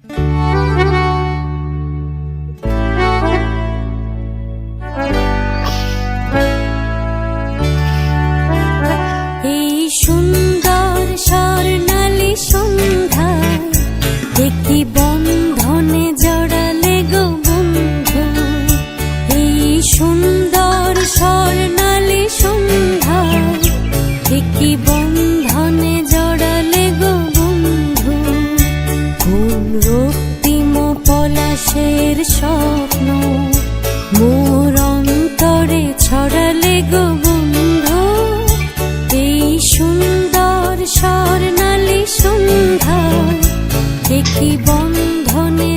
এই সুন্দর স্বর্ণালী সন্ধ্যায় একটি বন্ধনে জড়ালে গো বন্ধু। এই সুন্দর স্বর্ণালী সন্ধ্যায় একটি বন্ধনে জড়ালে গো বন্ধু। কোন রক্তিম পলাশের স্বপ্ন মোর অন্তরে ছড়ালে গো বন্ধু। এই সুন্দর স্বর্ণালী সন্ধ্যায় একটি বন্ধনে